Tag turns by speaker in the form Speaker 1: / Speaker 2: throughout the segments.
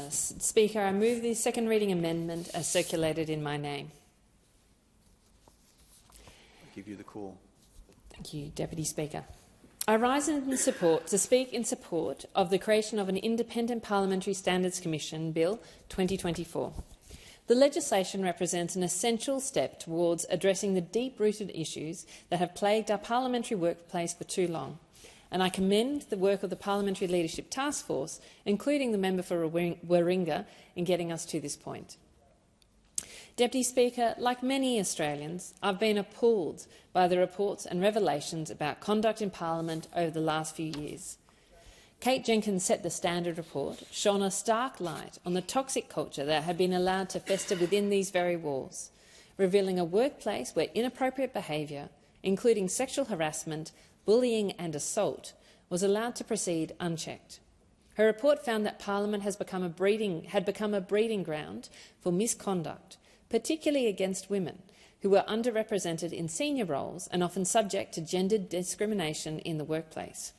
Speaker 1: Speaker, I move the second reading amendment as circulated in my name.
Speaker 2: I give you the call.
Speaker 1: Thank you, Deputy Speaker. I rise to speak in support of the creation of an independent Parliamentary Standards Commission Bill 2024. The legislation represents an essential step towards addressing the deep-rooted issues that have plagued our parliamentary workplace for too long, and I commend the work of the Parliamentary Leadership Task Force, including the member for Warringah, in getting us to this point. Deputy Speaker, like many Australians, I've been appalled by the reports and revelations about conduct in Parliament over the last few years. Kate Jenkins' Set the Standard report shone a stark light on the toxic culture that had been allowed to fester within these very walls, revealing a workplace where inappropriate behaviour, including sexual harassment, bullying and assault, was allowed to proceed unchecked. Her report found that Parliament had become a breeding ground for misconduct, particularly against women, who were underrepresented in senior roles and often subject to gendered discrimination in the workplace.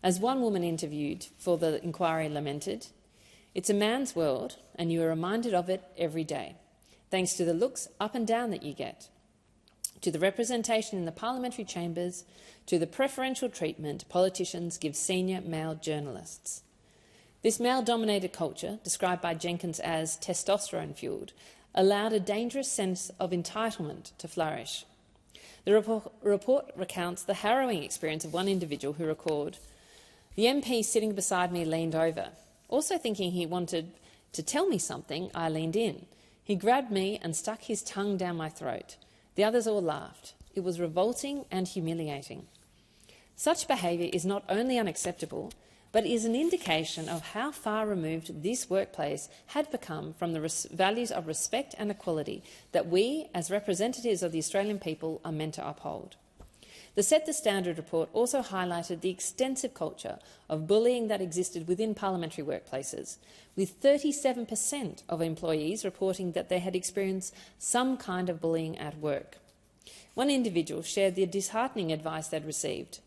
Speaker 1: As one woman interviewed for the inquiry lamented, "It's a man's world and you are reminded of it every day, thanks to the looks up and down that you get, to the representation in the parliamentary chambers, to the preferential treatment politicians give senior male journalists." This male-dominated culture, described by Jenkins as testosterone-fuelled, allowed a dangerous sense of entitlement to flourish. The report recounts the harrowing experience of one individual who recalled, "The MP sitting beside me leaned over. Also thinking he wanted to tell me something, I leaned in. He grabbed me and stuck his tongue down my throat. The others all laughed. It was revolting and humiliating." Such behaviour is not only unacceptable, but is an indication of how far removed this workplace had become from the values of respect and equality that we, as representatives of the Australian people, are meant to uphold. The Set the Standard report also highlighted the extensive culture of bullying that existed within parliamentary workplaces, with 37% of employees reporting that they had experienced some kind of bullying at work. One individual shared the disheartening advice they'd received.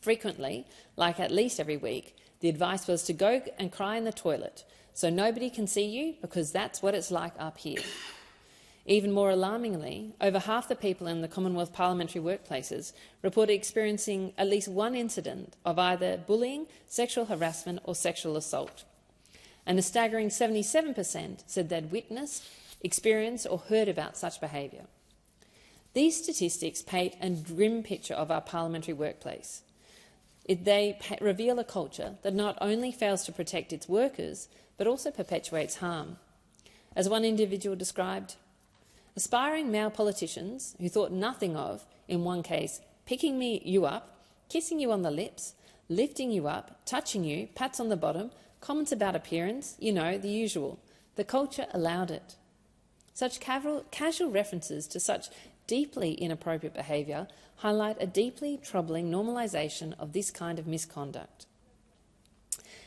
Speaker 1: Frequently, like at least every week, the advice was to go and cry in the toilet so nobody can see you because that's what it's like up here. Even more alarmingly, over half the people in the Commonwealth parliamentary workplaces reported experiencing at least one incident of either bullying, sexual harassment or sexual assault. And a staggering 77% said they'd witnessed, experienced or heard about such behaviour. These statistics paint a grim picture of our parliamentary workplace. They reveal a culture that not only fails to protect its workers, but also perpetuates harm. As one individual described, "Aspiring male politicians who thought nothing of, in one case, picking you up, kissing you on the lips, lifting you up, touching you, pats on the bottom, comments about appearance, the usual. The culture allowed it." Such casual references to such deeply inappropriate behaviour highlight a deeply troubling normalisation of this kind of misconduct.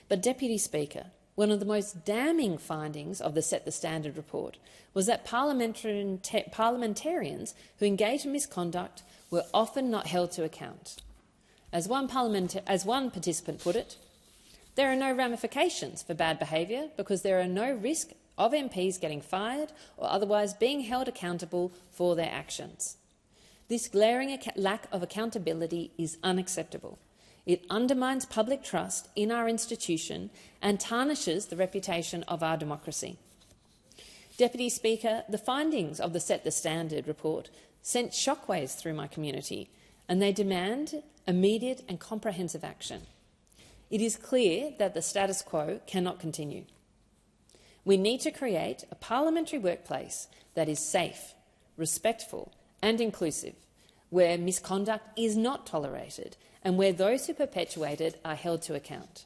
Speaker 1: But, Deputy Speaker, one of the most damning findings of the Set the Standard report was that parliamentarians who engaged in misconduct were often not held to account. As one participant put it, "There are no ramifications for bad behaviour because there are no risk of MPs getting fired or otherwise being held accountable for their actions." This glaring lack of accountability is unacceptable. It undermines public trust in our institution and tarnishes the reputation of our democracy. Deputy Speaker, the findings of the Set the Standard report sent shockwaves through my community, and they demand immediate and comprehensive action. It is clear that the status quo cannot continue. We need to create a parliamentary workplace that is safe, respectful and inclusive, where misconduct is not tolerated and where those who perpetuate it are held to account.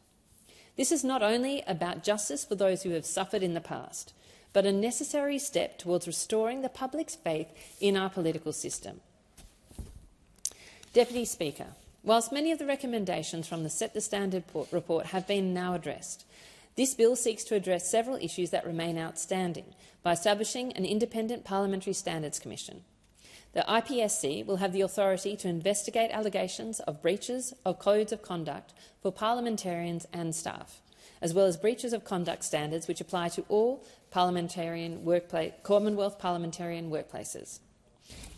Speaker 1: This is not only about justice for those who have suffered in the past, but a necessary step towards restoring the public's faith in our political system. Deputy Speaker, whilst many of the recommendations from the Set the Standard report have been now addressed, this bill seeks to address several issues that remain outstanding by establishing an independent Parliamentary Standards Commission. The IPSC will have the authority to investigate allegations of breaches of codes of conduct for parliamentarians and staff, as well as breaches of conduct standards which apply to all Commonwealth parliamentarian workplaces.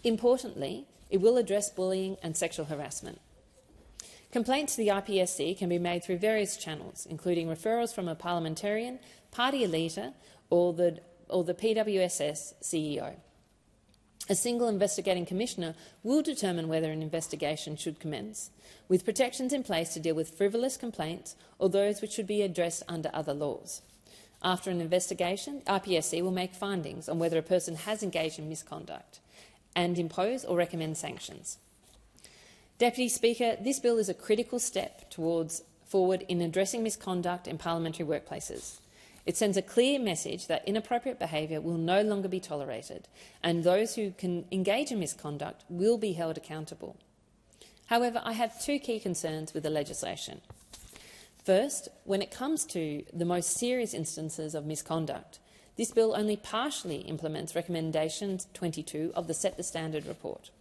Speaker 1: Importantly, it will address bullying and sexual harassment. Complaints to the IPSC can be made through various channels, including referrals from a parliamentarian, party leader, or the PWSS CEO. A single investigating commissioner will determine whether an investigation should commence, with protections in place to deal with frivolous complaints or those which should be addressed under other laws. After an investigation, IPSC will make findings on whether a person has engaged in misconduct and impose or recommend sanctions. Deputy Speaker, this bill is a critical step forward in addressing misconduct in parliamentary workplaces. It sends a clear message that inappropriate behaviour will no longer be tolerated, and those who can engage in misconduct will be held accountable. However, I have two key concerns with the legislation. First, when it comes to the most serious instances of misconduct, this bill only partially implements Recommendation 22 of the Set the Standard report.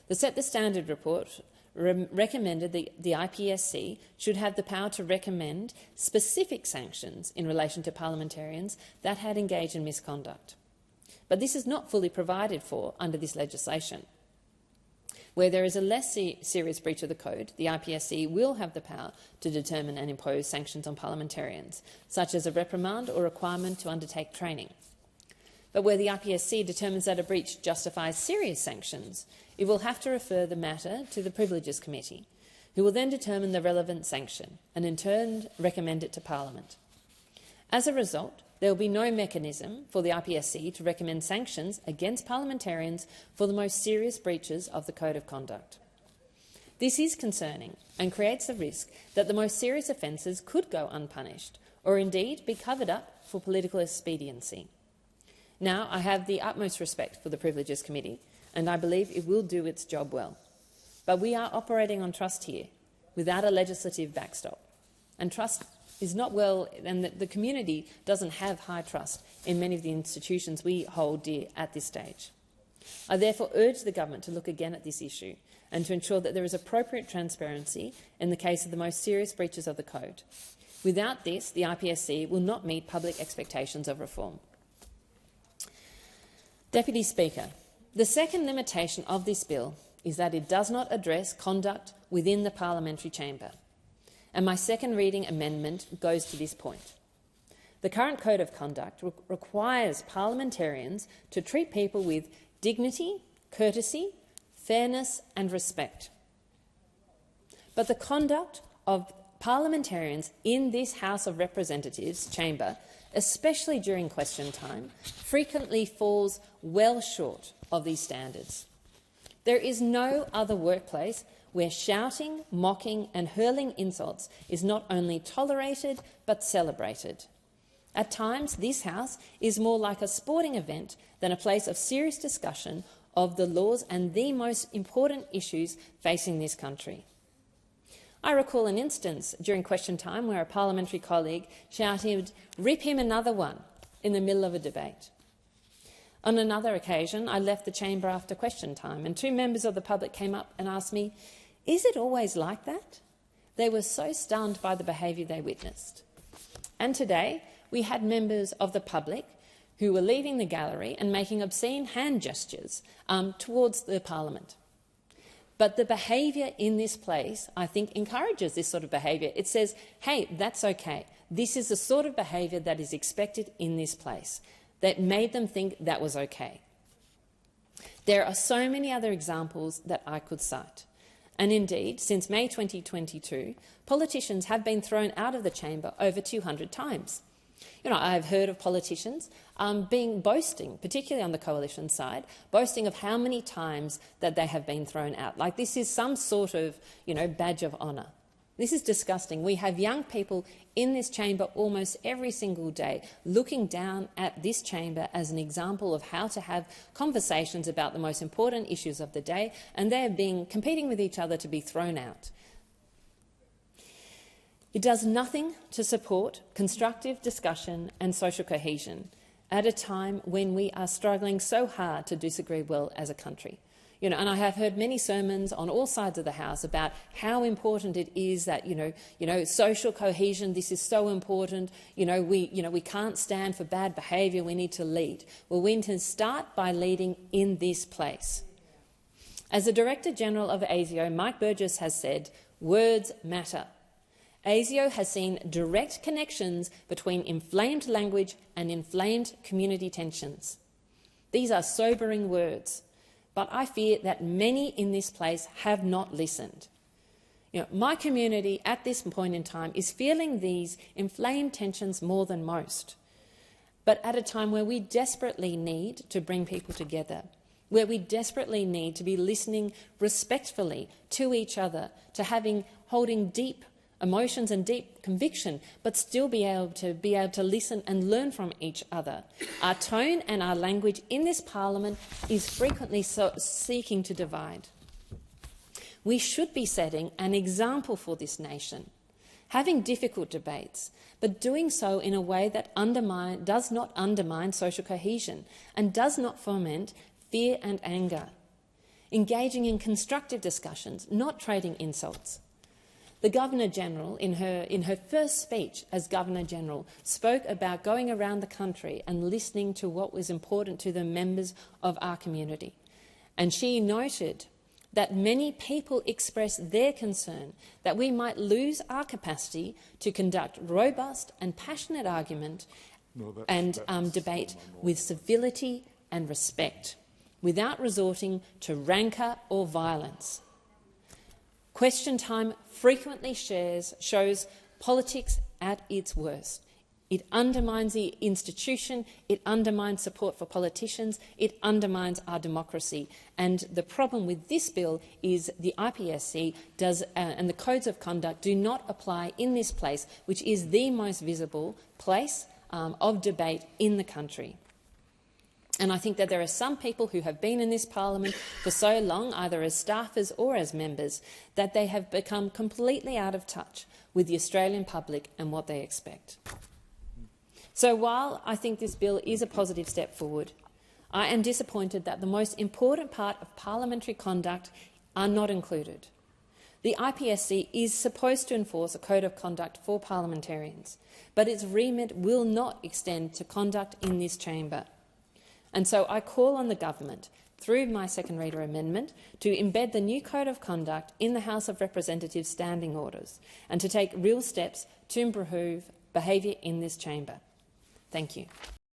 Speaker 1: The Set the Standard report recommended the IPSC should have the power to recommend specific sanctions in relation to parliamentarians that had engaged in misconduct. But this is not fully provided for under this legislation. Where there is a less serious breach of the code, the IPSC will have the power to determine and impose sanctions on parliamentarians, such as a reprimand or requirement to undertake training. But where the IPSC determines that a breach justifies serious sanctions, it will have to refer the matter to the Privileges Committee, who will then determine the relevant sanction and in turn recommend it to Parliament. As a result, there will be no mechanism for the IPSC to recommend sanctions against parliamentarians for the most serious breaches of the Code of Conduct. This is concerning and creates the risk that the most serious offences could go unpunished or indeed be covered up for political expediency. Now, I have the utmost respect for the Privileges Committee, and I believe it will do its job well. But we are operating on trust here, without a legislative backstop. And trust is not well, and the community doesn't have high trust in many of the institutions we hold dear at this stage. I therefore urge the government to look again at this issue and to ensure that there is appropriate transparency in the case of the most serious breaches of the Code. Without this, the IPSC will not meet public expectations of reform. Deputy Speaker, the second limitation of this bill is that it does not address conduct within the parliamentary chamber, and my second reading amendment goes to this point. The current Code of Conduct requires parliamentarians to treat people with dignity, courtesy, fairness and respect. But the conduct of parliamentarians in this House of Representatives chamber, especially during question time, frequently falls well short of these standards. There is no other workplace where shouting, mocking and hurling insults is not only tolerated but celebrated. At times, this House is more like a sporting event than a place of serious discussion of the laws and the most important issues facing this country. I recall an instance during question time where a parliamentary colleague shouted, "Rip him another one," in the middle of a debate. On another occasion, I left the chamber after question time and two members of the public came up and asked me, "Is it always like that?" They were so stunned by the behaviour they witnessed. And today, we had members of the public who were leaving the gallery and making obscene hand gestures towards the Parliament. But the behaviour in this place, I think, encourages this sort of behaviour. It says, hey, that's okay. This is the sort of behaviour that is expected in this place, that made them think that was okay. There are so many other examples that I could cite. And indeed, since May 2022, politicians have been thrown out of the chamber over 200 times. I've heard of politicians boasting, particularly on the coalition side, boasting of how many times that they have been thrown out. Like this is some sort of, badge of honour. This is disgusting. We have young people in this chamber almost every single day looking down at this chamber as an example of how to have conversations about the most important issues of the day, and they're competing with each other to be thrown out. It does nothing to support constructive discussion and social cohesion at a time when we are struggling so hard to disagree well as a country. You know, and I have heard many sermons on all sides of the House about how important it is that social cohesion. This is so important. We can't stand for bad behaviour. We need to lead. Well, we need to start by leading in this place. As the Director General of ASIO, Mike Burgess, has said, words matter. ASIO has seen direct connections between inflamed language and inflamed community tensions. These are sobering words, but I fear that many in this place have not listened. My community at this point in time is feeling these inflamed tensions more than most, but at a time where we desperately need to bring people together, where we desperately need to be listening respectfully to each other, to holding deep emotions and deep conviction, but still be able to listen and learn from each other. Our tone and our language in this parliament is frequently seeking to divide. We should be setting an example for this nation, having difficult debates, but doing so in a way that does not undermine social cohesion and does not foment fear and anger, engaging in constructive discussions, not trading insults. The Governor-General, in her first speech as Governor-General, spoke about going around the country and listening to what was important to the members of our community. And she noted that many people expressed their concern that we might lose our capacity to conduct robust and passionate argument and debate with civility and respect, without resorting to rancour or violence. Question time frequently shows politics at its worst. It undermines the institution, it undermines support for politicians, it undermines our democracy. And the problem with this bill is the IPSC and the codes of conduct do not apply in this place, which is the most visible place of debate in the country. And I think that there are some people who have been in this parliament for so long, either as staffers or as members, that they have become completely out of touch with the Australian public and what they expect. So while I think this bill is a positive step forward, I am disappointed that the most important part of parliamentary conduct are not included. The IPSC is supposed to enforce a code of conduct for parliamentarians, but its remit will not extend to conduct in this chamber. And so I call on the government, through my second reader amendment, to embed the new Code of Conduct in the House of Representatives' standing orders and to take real steps to improve behaviour in this chamber. Thank you.